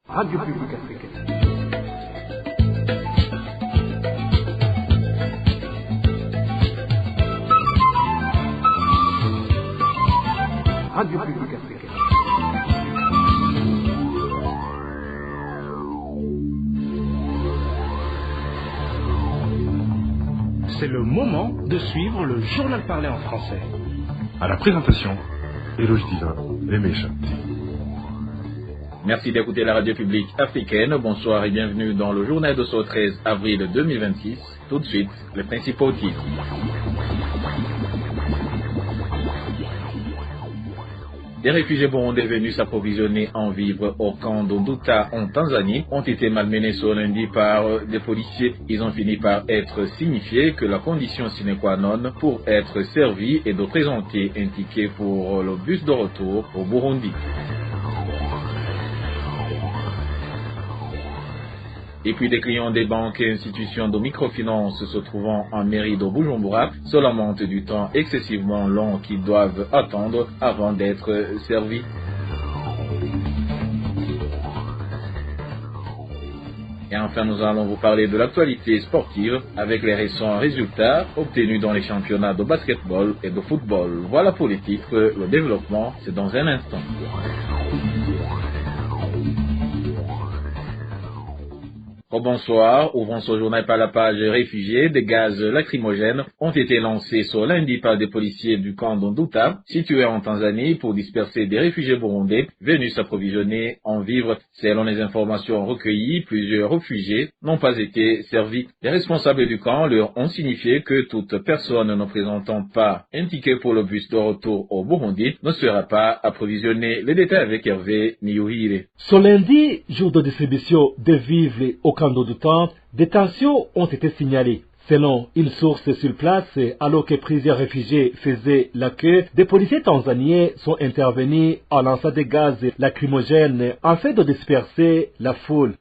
Radio Publique Africaine. Radio Publique Africaine. C'est le moment de suivre le journal parlé en français. À la présentation, Eloge Divin, les méchants. Merci d'écouter la radio publique africaine. Bonsoir et bienvenue dans le journal de ce 13 avril 2026. Tout de suite, les principaux titres. Des réfugiés burundais venus s'approvisionner en vivres au camp d'Onduta en Tanzanie ont été malmenés ce lundi par des policiers. Ils ont fini par être signifiés que la condition sine qua non pour être servis est de présenter un ticket pour le bus de retour au Burundi. Et puis des clients des banques et institutions de microfinance se trouvant en mairie de Bujumbura se lamentent du temps excessivement long qu'ils doivent attendre avant d'être servis. Et enfin, nous allons vous parler de l'actualité sportive avec les récents résultats obtenus dans les championnats de basketball et de football. Voilà pour les titres, le développement, c'est dans un instant. Bonsoir, ouvrons ce journal par la page réfugiés. Des gaz lacrymogènes ont été lancés ce lundi par des policiers du camp d'Onduta, situé en Tanzanie, pour disperser des réfugiés burundais venus s'approvisionner en vivres. Selon les informations recueillies, plusieurs réfugiés n'ont pas été servis. Les responsables du camp leur ont signifié que toute personne ne présentant pas un ticket pour le bus de retour au Burundi ne sera pas approvisionnée. Les détails avec Hervé Niyuhire. Ce lundi, jour de distribution des vivres au camp d'Onduta, des tensions ont été signalées. Selon une source sur place, alors que plusieurs réfugiés faisaient la queue, des policiers tanzaniens sont intervenus en lançant des gaz lacrymogènes afin de disperser la foule.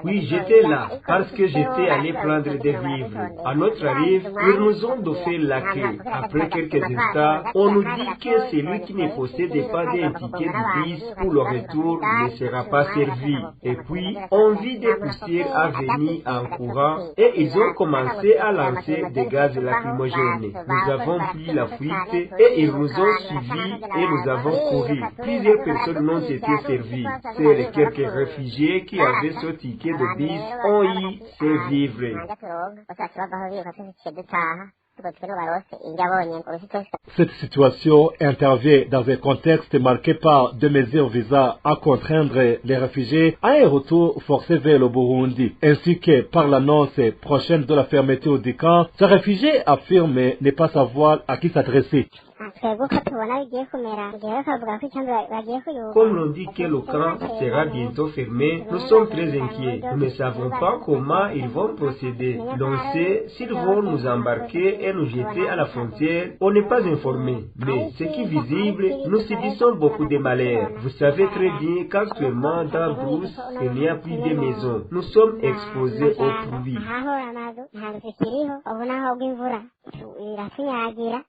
Oui, j'étais là parce que j'étais allé prendre des vivres. À notre arrivée, ils nous ont offert la queue. Après quelques instants, on nous dit que celui qui ne possédait pas d'un ticket de bus pour le retour ne sera pas servi. Et puis, on vit des poussières à venir en courant et ils ont commencé à lancer des gaz lacrymogènes. Nous avons pris la fuite et ils nous ont suivis et nous avons couru. Plusieurs personnes n'ont été servies. C'est les quelques réfugiés qui avaient ce ticket de bus ont eu ces vivres. Cette situation intervient dans un contexte marqué par des mesures visant à contraindre les réfugiés à un retour forcé vers le Burundi, ainsi que par l'annonce prochaine de la fermeture du camp. Ces réfugiés affirment ne pas savoir à qui s'adresser. Comme l'on dit que le camp sera bientôt fermé, nous sommes très inquiets. Nous ne savons pas comment ils vont procéder. L'on sait s'ils vont nous embarquer et nous jeter à la frontière. On n'est pas informé. Mais ce qui est visible, nous subissons beaucoup de malheurs. Vous savez très bien qu'actuellement dans Brousse, il n'y a plus de maisons. Nous sommes exposés aux pluies.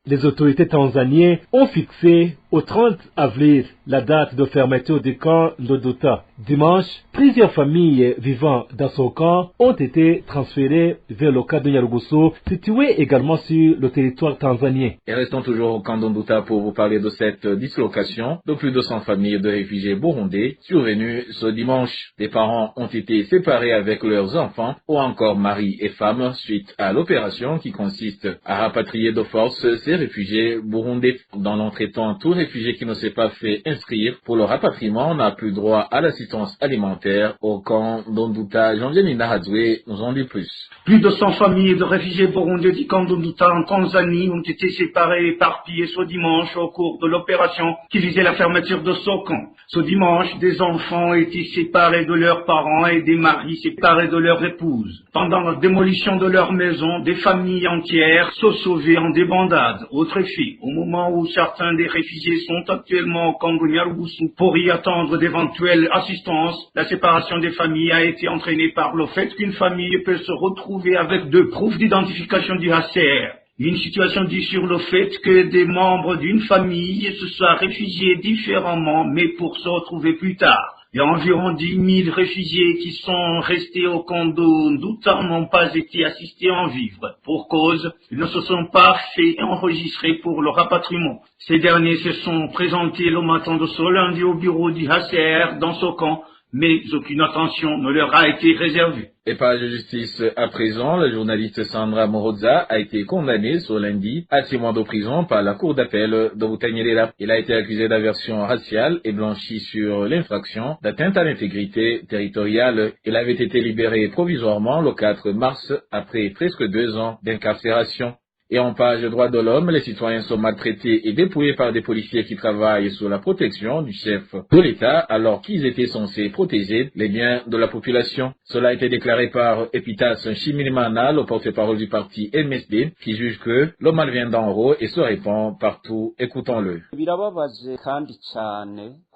Les autorités tanzaniennes ont fixé au 30 avril la date de fermeture du camp d'Onduta. Dimanche, plusieurs familles vivant dans ce camp ont été transférées vers le camp de Nyarugusu, situé également sur le territoire tanzanien. Et restons toujours au camp d'Onduta pour vous parler de cette dislocation de plus de 100 familles de réfugiés burundais survenues ce dimanche. Des parents ont été séparés avec leurs enfants ou encore maris et femmes suite à l'opération qui consiste à rapatrier de force ces réfugiés burundais. Dans l'entretemps, tout réfugié qui ne s'est pas fait inscrire pour le rapatriement n'a plus droit à l'assistance alimentaire au camp d'Onduta. Jean-Denis Nahadzoué nous en dit plus. Plus de 100 familles de réfugiés burundais du camp d'Onduta en Tanzanie ont été séparées et éparpillées ce dimanche au cours de l'opération qui visait la fermeture de ce camp. Ce dimanche, des enfants ont été séparés de leurs parents et des maris séparés de leurs épouses. Pendant la démolition de leur maison, des familles entières se sauvaient en débandade. Autre fait, au moment où certains des réfugiés sont actuellement au camp de Nyarugusu pour y attendre d'éventuelles assistances, la séparation des familles a été entraînée par le fait qu'une famille peut se retrouver avec 2 preuves d'identification du HCR. Une situation due sur le fait que des membres d'une famille se soient réfugiés différemment, mais pour se retrouver plus tard. Il y a environ 10 000 réfugiés qui sont restés au camp de Ndouta n'ont pas été assistés en vivre. Pour cause, ils ne se sont pas fait enregistrer pour le rapatriement. Ces derniers se sont présentés le matin de ce lundi au bureau du HCR dans ce camp, mais aucune attention ne leur a été réservée. Et page de justice à présent, la journaliste Sandra Moroza a été condamnée ce lundi à 6 mois de prison par la cour d'appel de Butanyerera. Il a été accusé d'aversion raciale et blanchi sur l'infraction d'atteinte à l'intégrité territoriale. Il avait été libéré provisoirement le 4 mars après presque 2 ans d'incarcération. Et en page droits de l'homme, les citoyens sont maltraités et dépouillés par des policiers qui travaillent sous la protection du chef de l'État alors qu'ils étaient censés protéger les biens de la population. Cela a été déclaré par Epitas Nshimirimana, le porte-parole du parti MSD, qui juge que le mal vient d'en haut et se répand partout. Écoutons-le.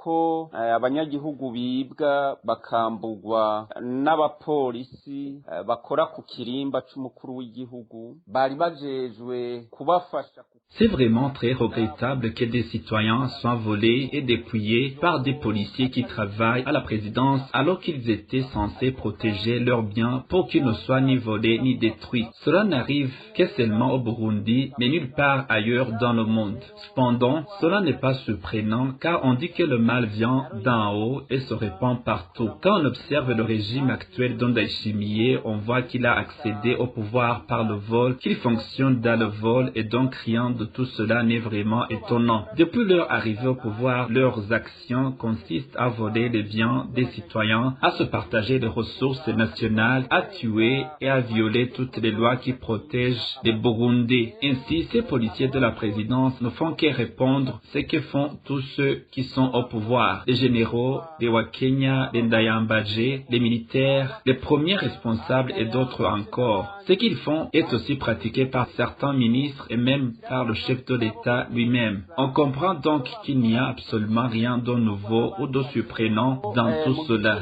ko abanyagihugu bibwa bakambugwa n'abapolisi bakora ku kirimba c'umukuru w'igihugu bari bajejwe kubafasha. C'est vraiment très regrettable que des citoyens soient volés et dépouillés par des policiers qui travaillent à la présidence alors qu'ils étaient censés protéger leurs biens pour qu'ils ne soient ni volés ni détruits. Cela n'arrive que seulement au Burundi, mais nulle part ailleurs dans le monde. Cependant, cela n'est pas surprenant car on dit que le mal vient d'en haut et se répand partout. Quand on observe le régime actuel d'Ondaïchimiye, on voit qu'il a accédé au pouvoir par le vol, qu'il fonctionne dans le vol et donc rien de tout cela n'est vraiment étonnant. Depuis leur arrivée au pouvoir, leurs actions consistent à voler les biens des citoyens, à se partager les ressources nationales, à tuer et à violer toutes les lois qui protègent les Burundais. Ainsi, ces policiers de la présidence ne font que répondre ce que font tous ceux qui sont au pouvoir. Les généraux, les Wakenya, les Ndayambaje, les militaires, les premiers responsables et d'autres encore. Ce qu'ils font est aussi pratiqué par certains ministres et même par le chef de l'État lui-même. On comprend donc qu'il n'y a absolument rien de nouveau ou de surprenant dans tout cela.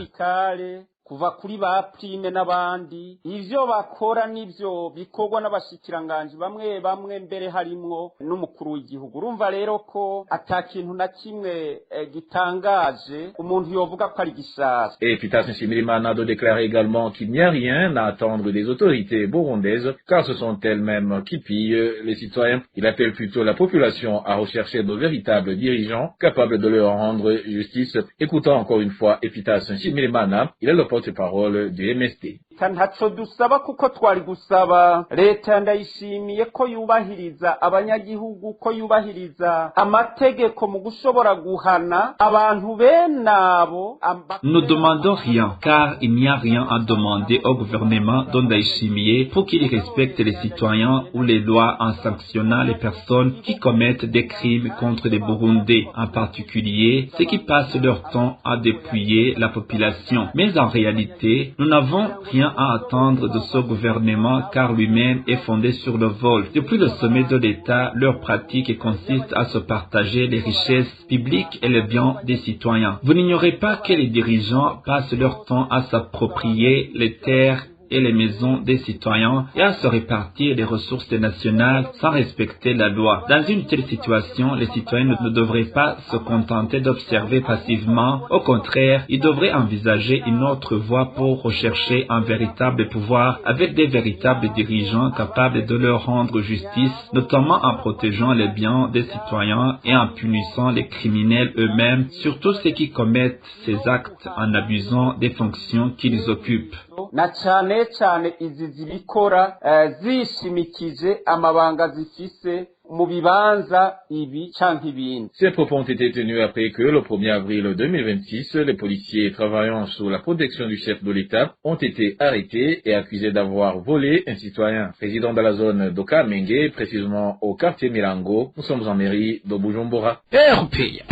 Kuva kuri ba prime n'abandi ivyo bakora nivyo bikorwa n'abashikiranganje bamwe mbere harimwo n'umukuru w'igihugu. Urumva rero ko atakintu na kimwe gitangaje umuntu yovuga ko ari gishasha. Et Epitas Nshimirimana de déclarer également qu'il n'y a rien à attendre des autorités burundaises car ce sont elles-mêmes qui pillent les citoyens. Il appelle plutôt la population à rechercher de véritables dirigeants capables de leur rendre justice. Écoutons encore une fois Epitas Nshimirimana, il est le porte-parole du MSD. Ntaco dusaba kuko twari gusaba leta ndayishimiye ko yubahiriza abanyagihugu, ko yubahiriza amategeko mu gushobora guhana abantu benabo. Nous ne demandons rien car il n'y a rien à demander au gouvernement d'Ondaïchimiye pour qu'il respecte les citoyens ou les lois en sanctionnant les personnes qui commettent des crimes contre les Burundais, en particulier ceux qui passent leur temps à dépouiller la population. Mais en réalité, nous n'avons rien à attendre de ce gouvernement car lui-même est fondé sur le vol. Depuis le sommet de l'État, leur pratique consiste à se partager les richesses publiques et les biens des citoyens. Vous n'ignorez pas que les dirigeants passent leur temps à s'approprier les terres et les maisons des citoyens et à se répartir les ressources nationales sans respecter la loi. Dans une telle situation, les citoyens ne devraient pas se contenter d'observer passivement. Au contraire, ils devraient envisager une autre voie pour rechercher un véritable pouvoir avec des véritables dirigeants capables de leur rendre justice, notamment en protégeant les biens des citoyens et en punissant les criminels eux-mêmes, surtout ceux qui commettent ces actes en abusant des fonctions qu'ils occupent. Na cyane izi zibikora zishimikije amabanga zifise mu bibanza ibi canke ibindi. Ces propos ont été tenus après que le 1er avril 2026, les policiers travaillant sous la protection du chef de l'État ont été arrêtés et accusés d'avoir volé un citoyen résidant dans la zone de Kamenge, précisément au quartier Milango. Nous sommes en mairie de Bujumbura. RPA.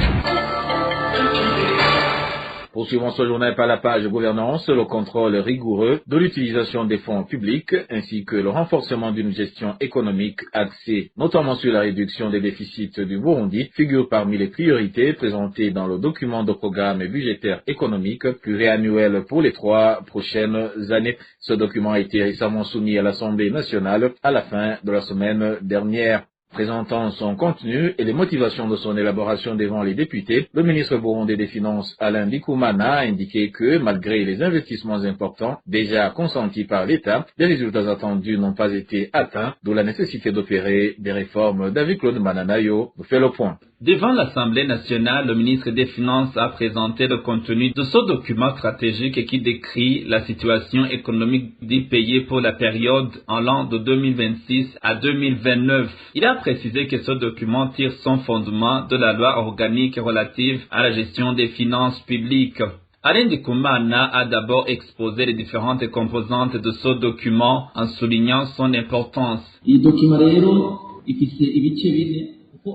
Poursuivons ce journal par la page gouvernance, le contrôle rigoureux de l'utilisation des fonds publics ainsi que le renforcement d'une gestion économique axée notamment sur la réduction des déficits du Burundi figure parmi les priorités présentées dans le document de programme budgétaire économique pluriannuel pour les 3 prochaines années. Ce document a été récemment soumis à l'Assemblée nationale à la fin de la semaine dernière. Présentant son contenu et les motivations de son élaboration devant les députés, le ministre burundais des Finances Alain Ndikumana a indiqué que, malgré les investissements importants déjà consentis par l'État, les résultats attendus n'ont pas été atteints, d'où la nécessité d'opérer des réformes. David Claude Mananayo nous fait le point. Devant l'Assemblée nationale, le ministre des Finances a présenté le contenu de ce document stratégique qui décrit la situation économique du pays pour la période en l'an de 2026 à 2029. Il a précisé que ce document tire son fondement de la loi organique relative à la gestion des finances publiques. Alain Ndikumana a d'abord exposé les différentes composantes de ce document en soulignant son importance.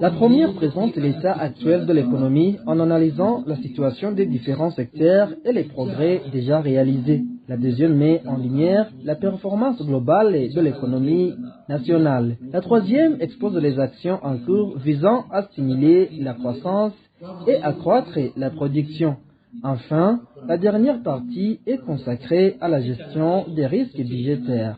La première présente l'état actuel de l'économie en analysant la situation des différents secteurs et les progrès déjà réalisés. La deuxième met en lumière la performance globale de l'économie nationale. La troisième expose les actions en cours visant à stimuler la croissance et accroître la production. Enfin, la dernière partie est consacrée à la gestion des risques budgétaires.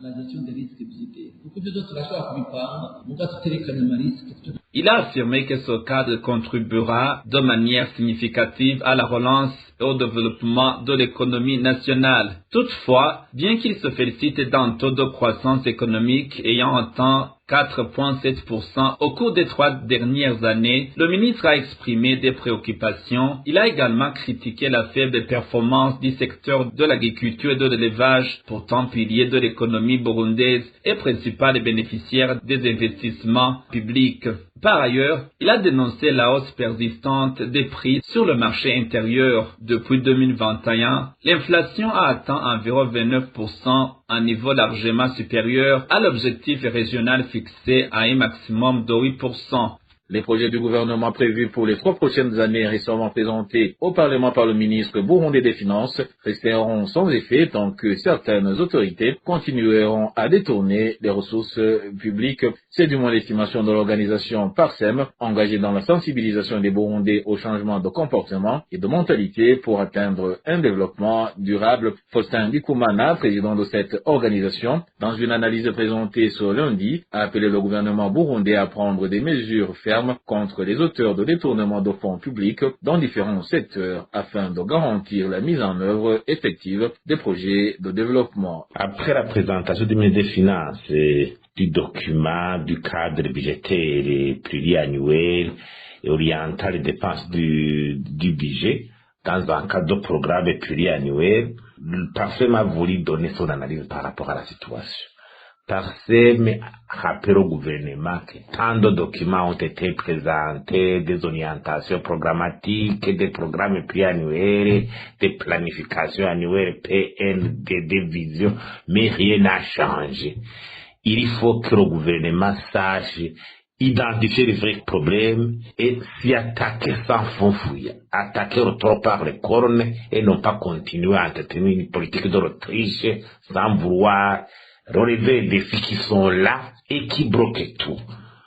Il a affirmé que ce cadre contribuera de manière significative à la relance et au développement de l'économie nationale. Toutefois, bien qu'il se félicite d'un taux de croissance économique ayant atteint 4,7% au cours des 3 dernières années, le ministre a exprimé des préoccupations. Il a également critiqué la faible performance du secteur de l'agriculture et de l'élevage, pourtant pilier de l'économie burundaise et principal bénéficiaire des investissements publics. Par ailleurs, il a dénoncé la hausse persistante des prix sur le marché intérieur. Depuis 2021, l'inflation a atteint environ 29%, un niveau largement supérieur à l'objectif régional fixé à un maximum de 8%. Les projets du gouvernement prévus pour les 3 prochaines années récemment présentés au Parlement par le ministre burundais des Finances resteront sans effet tant que certaines autorités continueront à détourner les ressources publiques. C'est du moins l'estimation de l'organisation Parsem, engagée dans la sensibilisation des Burundais au changement de comportement et de mentalité pour atteindre un développement durable. Faustin Ndikumana, président de cette organisation, dans une analyse présentée ce lundi, a appelé le gouvernement burundais à prendre des mesures fermes contre les auteurs de détournement de fonds publics dans différents secteurs afin de garantir la mise en œuvre effective des projets de développement. Après la présentation du ministre des Finances du document du cadre budgétaire pluriannuel et orientant les dépenses du budget dans un cadre de programme pluriannuel, Parsem a voulu donner son analyse par rapport à la situation. Parsem rappelle au gouvernement que tant de documents ont été présentés, des orientations programmatiques, des programmes pluriannuels, des planifications annuelles, PN, des visions, mais rien n'a changé. Il faut que le gouvernement sache identifier les vrais problèmes et s'y attaquer sans s'enfuir, attaquer le taureau par les cornes et non pas continuer à entretenir une politique de l'Autriche sans vouloir relever les défis qui sont là et qui bloquent tout.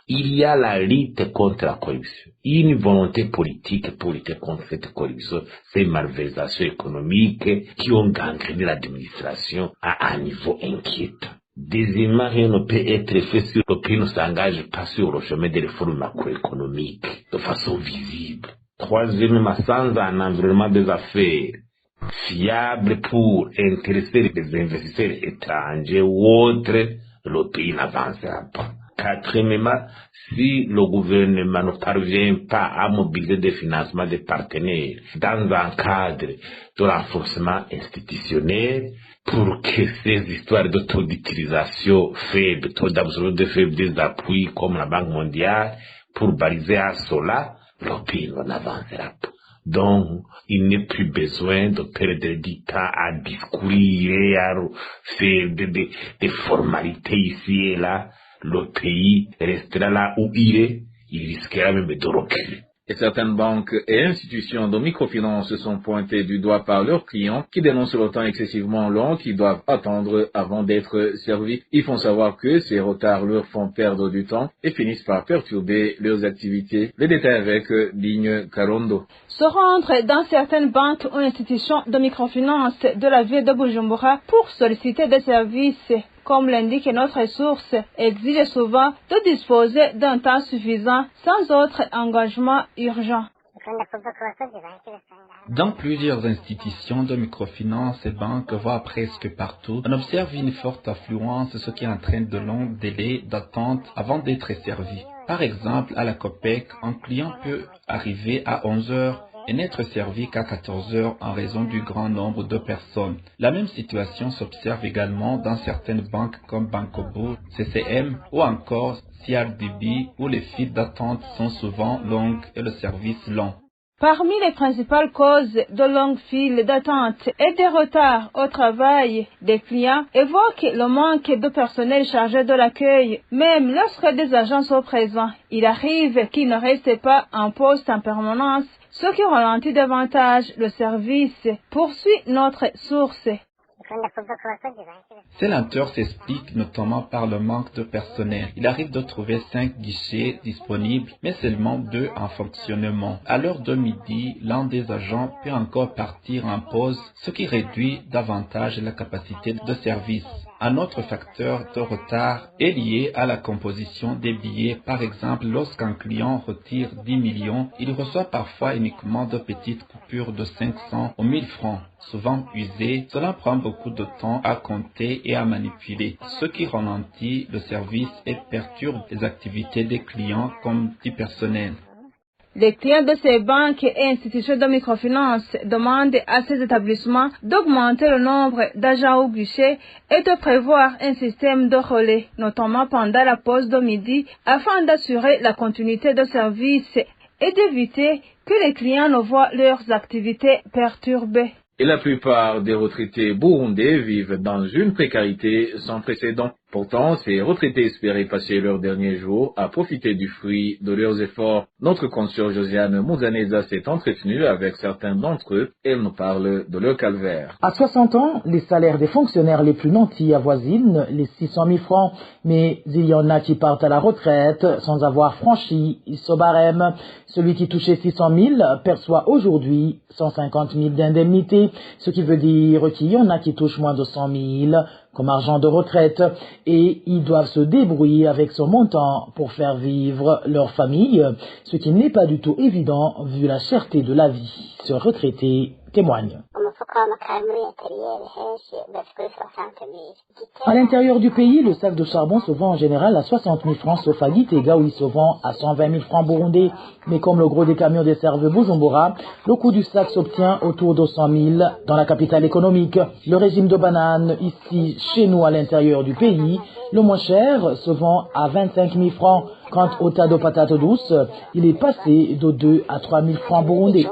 Il y a la lutte contre la corruption. Une volonté politique pour lutter contre cette corruption, ces malversations économiques qui ont gangréné l'administration à un niveau inquiétant. Deuxièmement, rien ne peut être fait si le pays ne s'engage pas sur le chemin des réformes macroéconomiques de façon visible. Troisièmement, sans un environnement des affaires fiable pour intéresser les investisseurs étrangers ou autres, le pays n'avancera pas. Quatrièmement, si le gouvernement ne parvient pas à mobiliser des financements des partenaires dans un cadre de renforcement institutionnel pour que ces histoires de taux d'utilisation faible, taux d'absorption faible des appuis comme la Banque mondiale, pour baliser à cela, le pays n'avancera pas. Donc, il n'est plus besoin de perdre du temps à discourir et à faire des formalités ici et là. Le pays restera là où il est, il risquera même de reculer. Et certaines banques et institutions de microfinance sont pointées du doigt par leurs clients qui dénoncent le temps excessivement long qu'ils doivent attendre avant d'être servis. Ils font savoir que ces retards leur font perdre du temps et finissent par perturber leurs activités. Les détails avec Digne Karondo. Se rendre dans certaines banques ou institutions de microfinance de la ville de Bujumbura pour solliciter des services, comme l'indique notre source, exige souvent de disposer d'un temps suffisant sans autre engagement urgent. Dans plusieurs institutions de microfinance et banques, voire presque partout, on observe une forte affluence, ce qui entraîne de longs délais d'attente avant d'être servi. Par exemple, à la COPEC, un client peut arriver à 11 heures et n'être servi qu'à 14 heures en raison du grand nombre de personnes. La même situation s'observe également dans certaines banques comme Bankobo, CCM ou encore CRDB où les files d'attente sont souvent longues et le service lent. Parmi les principales causes de longues files d'attente et des retards au travail, des clients évoquent le manque de personnel chargé de l'accueil. Même lorsque des agents sont présents, il arrive qu'ils ne restent pas en poste en permanence, ce qui ralentit davantage le service, poursuit notre source. Ces lenteurs s'expliquent notamment par le manque de personnel. Il arrive de trouver 5 guichets disponibles, mais seulement 2 en fonctionnement. À l'heure de midi, l'un des agents peut encore partir en pause, ce qui réduit davantage la capacité de service. Un autre facteur de retard est lié à la composition des billets. Par exemple, lorsqu'un client retire 10 millions, il reçoit parfois uniquement de petites coupures de 500 ou 1000 francs. Souvent usées, cela prend beaucoup de temps à compter et à manipuler, ce qui ralentit le service et perturbe les activités des clients comme du personnel. Les clients de ces banques et institutions de microfinance demandent à ces établissements d'augmenter le nombre d'agents au guichet et de prévoir un système de relais, notamment pendant la pause de midi, afin d'assurer la continuité de service et d'éviter que les clients ne voient leurs activités perturbées. Et la plupart des retraités burundais vivent dans une précarité sans précédent. Pourtant, ces retraités espéraient passer leurs derniers jours à profiter du fruit de leurs efforts. Notre consoeur Josiane Mouzaneza s'est entretenue avec certains d'entre eux et elle nous parle de leur calvaire. À 60 ans, les salaires des fonctionnaires les plus nantis avoisinent les 600 000 francs, mais il y en a qui partent à la retraite sans avoir franchi ce barème. Celui qui touchait 600 000 perçoit aujourd'hui 150 000 d'indemnité, ce qui veut dire qu'il y en a qui touchent moins de 100 000 comme argent de retraite et ils doivent se débrouiller avec ce montant pour faire vivre leur famille, ce qui n'est pas du tout évident vu la cherté de la vie. Ce retraité témoigne. À l'intérieur du pays, le sac de charbon se vend en général à 60 000 francs, sauf à Gitega où il se vend à 120 000 francs burundais. Mais comme le gros des camions desservent Bujumbura, le coût du sac s'obtient autour de 100 000 dans la capitale économique. Le régime de bananes, ici, chez nous, à l'intérieur du pays, le moins cher se vend à 25 000 francs. Quant au tas de patates douces, il est passé de 2 à 3 000 francs burundais.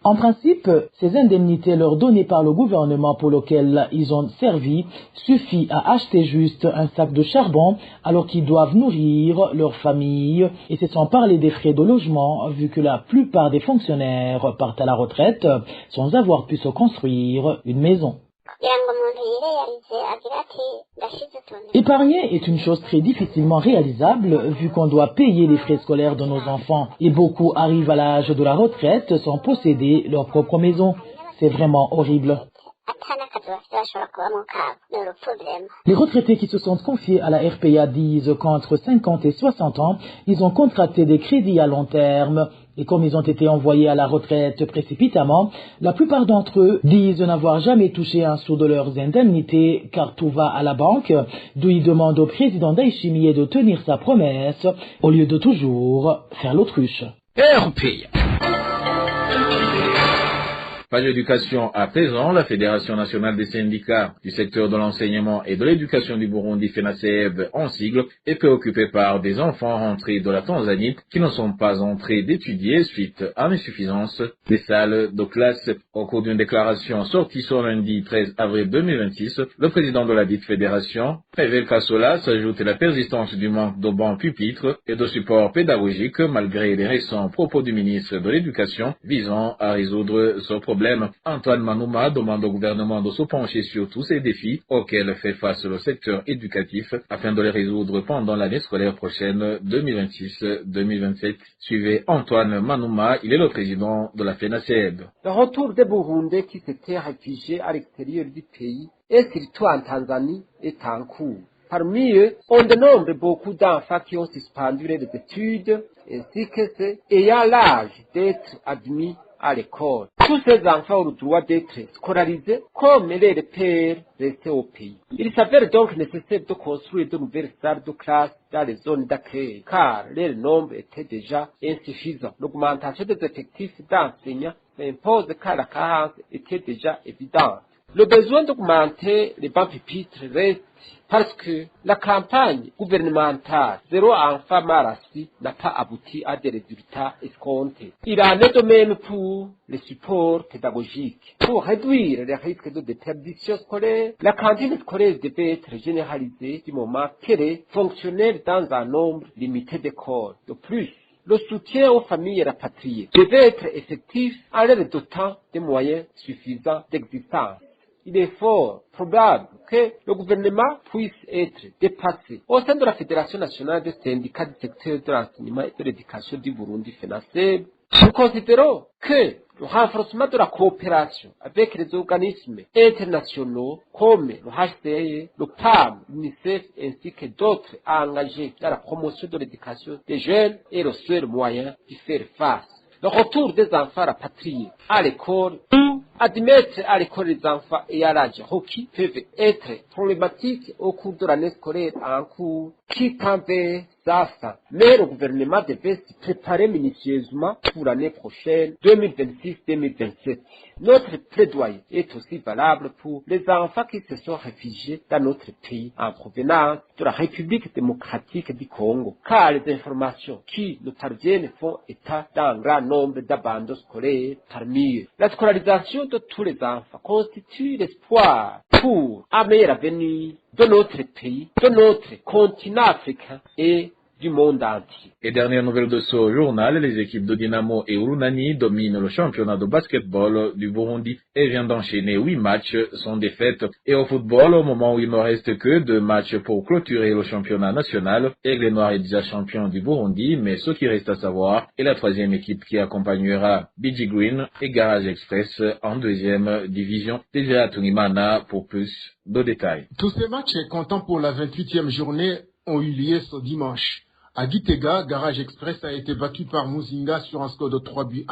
En principe, ces indemnités leur données par le gouvernement pour lequel ils ont servi suffit à acheter juste un sac de charbon alors qu'ils doivent nourrir leur famille et c'est sans parler des frais de logement vu que la plupart des fonctionnaires partent à la retraite sans avoir pu se construire une maison. Épargner est une chose très difficilement réalisable vu qu'on doit payer les frais scolaires de nos enfants et beaucoup arrivent à l'âge de la retraite sans posséder leur propre maison. C'est vraiment horrible. Les retraités qui se sont confiés à la RPA disent qu'entre 50 et 60 ans, ils ont contracté des crédits à long terme. Et comme ils ont été envoyés à la retraite précipitamment, la plupart d'entre eux disent n'avoir jamais touché un sou de leurs indemnités car tout va à la banque, d'où ils demandent au président d'Aïchimier de tenir sa promesse au lieu de toujours faire l'autruche. Page éducation à présent, la Fédération nationale des syndicats du secteur de l'enseignement et de l'éducation du Burundi, FENASEB en sigle, est préoccupée par des enfants rentrés de la Tanzanie qui ne sont pas entrés d'étudier suite à l'insuffisance des salles de classe. Au cours d'une déclaration sortie ce lundi 13 avril 2026, le président de la dite fédération révèle qu'à cela s'ajoute la persistance du manque de bancs pupitres et de support pédagogique malgré les récents propos du ministre de l'Éducation visant à résoudre ce problème. Antoine Manouma demande au gouvernement de se pencher sur tous ces défis auxquels fait face le secteur éducatif afin de les résoudre pendant l'année scolaire prochaine 2026-2027. Suivez Antoine Manouma, il est le président de la FENASEB. Le retour des Burundais qui s'étaient réfugiés à l'extérieur du pays et surtout en Tanzanie est en cours. Parmi eux, on dénombre beaucoup d'enfants qui ont suspendu les études ainsi que ceux ayant l'âge d'être admis à l'école. Tous ces enfants ont le droit d'être scolarisés comme les pères restés au pays. Il s'avère donc nécessaire de construire de nouvelles salles de classe dans les zones d'accueil, car leur nombre était déjà insuffisant. L'augmentation des effectifs d'enseignants impose car la carence était déjà évidente. Le besoin d'augmenter les bancs pupitres reste parce que la campagne gouvernementale Zéro enfant mal assis n'a pas abouti à des résultats escomptés. Il en est de même pour les supports pédagogiques. Pour réduire les risques de déperdition scolaire, la cantine scolaire devait être généralisée du moment qu'elle est fonctionnelle dans un nombre limité d'écoles. De plus, le soutien aux familles rapatriées devait être effectif en leur dotant des moyens suffisants d'existence. Il est fort probable que le gouvernement puisse être dépassé. Au sein de la Fédération nationale des syndicats du secteur de l'enseignement et de l'éducation du Burundi, FENASEB, nous considérons que le renforcement de la coopération avec les organismes internationaux comme le HCR, le PAM, l'UNICEF ainsi que d'autres engagés dans la promotion de l'éducation des jeunes est le seul moyen de faire face. Le retour des enfants rapatriés à l'école ou admettre à l'école les enfants et à l'âge requis peuvent être problématiques au cours de l'année scolaire en cours qui tend vers ça. Mais le gouvernement devait se préparer minutieusement pour l'année prochaine 2026-2027. Notre plaidoyer est aussi valable pour les enfants qui se sont réfugiés dans notre pays en provenance de la République démocratique du Congo, car les informations qui nous parviennent font état d'un grand nombre d'abandons scolaires parmi eux. La scolarisation de tous les enfants constitue l'espoir pour un meilleur avenir de notre pays, de notre continent africain et du monde entier. Et dernière nouvelle de ce journal, les équipes de Dynamo et Urunani dominent le championnat de basketball du Burundi et viennent d'enchaîner 8 matchs sans défaite. Et au football, au moment où il ne reste que 2 matchs pour clôturer le championnat national, Aigle Noir est déjà champion du Burundi, mais ce qui reste à savoir est la 3e équipe qui accompagnera BG Green et Garage Express en 2e division. Déjà Tunimana pour plus de détails. Tous ces matchs comptant pour la 28e journée ont eu lieu ce dimanche. À Gitega, Garage Express a été battu par Muzinga sur un score de 3-1.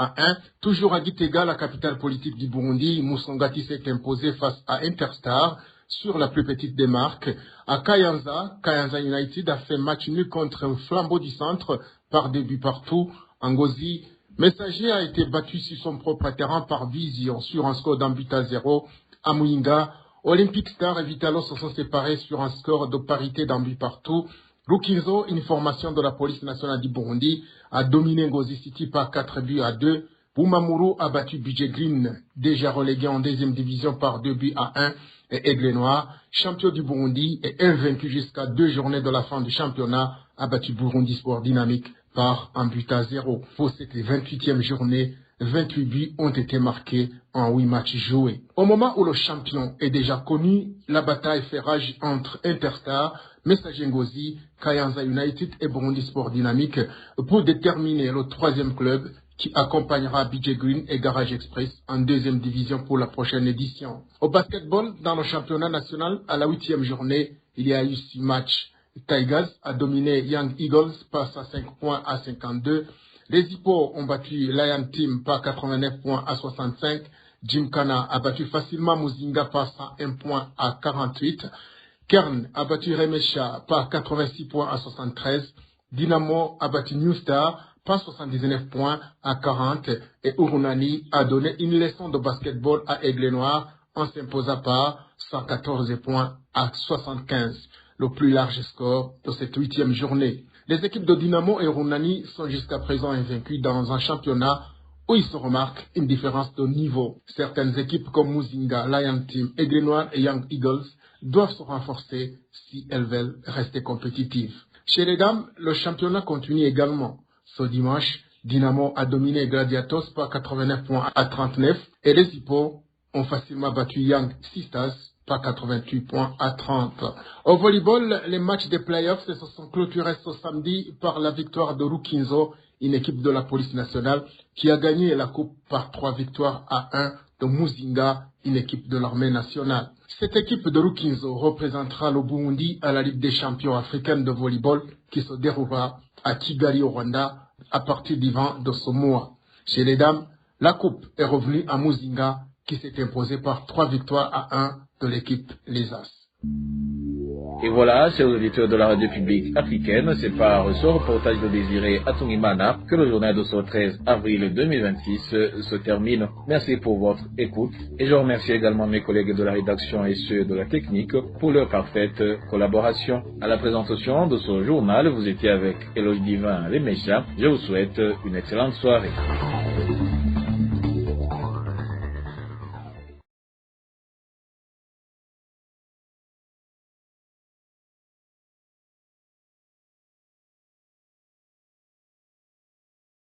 Toujours à Gitega, la capitale politique du Burundi, Musongati s'est imposé face à Interstar sur la plus petite des marques. À Kayanza, Kayanza United a fait match nul contre un Flambeau du Centre par 2 buts partout. Ngozi, Messager a été battu sur son propre terrain par Vision sur un score d'1-0. À Muyinga, Olympic Star et Vitalos se sont séparés sur un score de parité d'1 partout. Rukinzo, une formation de la police nationale du Burundi, a dominé Ngozi City par 4-2. Bumamuru a battu BG Green, déjà relégué en 2e division par 2-1. Et Aigle Noir, champion du Burundi et invaincu jusqu'à 2 journées de la fin du championnat, a battu Burundi Sport Dynamique par 1-0. Pour cette 28e journée, 28 buts ont été marqués en 8 matchs joués. Au moment où le champion est déjà connu, la bataille fait rage entre Interstar, Messager Ngozi, Kayanza United et Burundi Sport Dynamique pour déterminer le 3e club qui accompagnera BG Green et Garage Express en 2e division pour la prochaine édition. Au basketball, dans le championnat national, à la 8e journée, il y a eu 6 matchs. Tigers a dominé Young Eagles, passe à 5 points à 52. Les Hippos ont battu Lion Team par 89 points à 65. Gymkhana a battu facilement Muzinga par 101 points à 48. Kern a battu Remesha par 86 points à 73. Dynamo a battu New Star par 79 points à 40 et Urunani a donné une leçon de basketball à Aigle Noir en s'imposant par 114 points à 75, le plus large score de cette 8e journée. Les équipes de Dynamo et Urunani sont jusqu'à présent invaincues dans un championnat où il se remarque une différence de niveau. Certaines équipes comme Muzinga, Lion Team, Aigle Noir et Young Eagles doivent se renforcer si elles veulent rester compétitives. Chez les dames, le championnat continue également. Ce dimanche, Dynamo a dominé Gladiators par 89 points à 39 et les Hippos ont facilement battu Young Sisters par 88 points à 30. Au volleyball, les matchs des playoffs se sont clôturés ce samedi par la victoire de Rukinzo, une équipe de la police nationale qui a gagné la coupe par 3 victoires à 1 de Muzinga, une équipe de l'armée nationale. Cette équipe de Rukinzo représentera le Burundi à la Ligue des champions africaine de volleyball qui se déroulera à Kigali au Rwanda à partir du 20 de ce mois. Chez les dames, la coupe est revenue à Muzinga qui s'est imposée par 3 victoires à 1 de l'équipe Les As. Et voilà, chers auditeurs de la radio publique africaine, c'est par ce reportage de Désiré Atungimana que le journal de ce 13 avril 2026 se termine. Merci pour votre écoute et je remercie également mes collègues de la rédaction et ceux de la technique pour leur parfaite collaboration. À la présentation de ce journal, vous étiez avec Éloge Divin Les Méchas. Je vous souhaite une excellente soirée.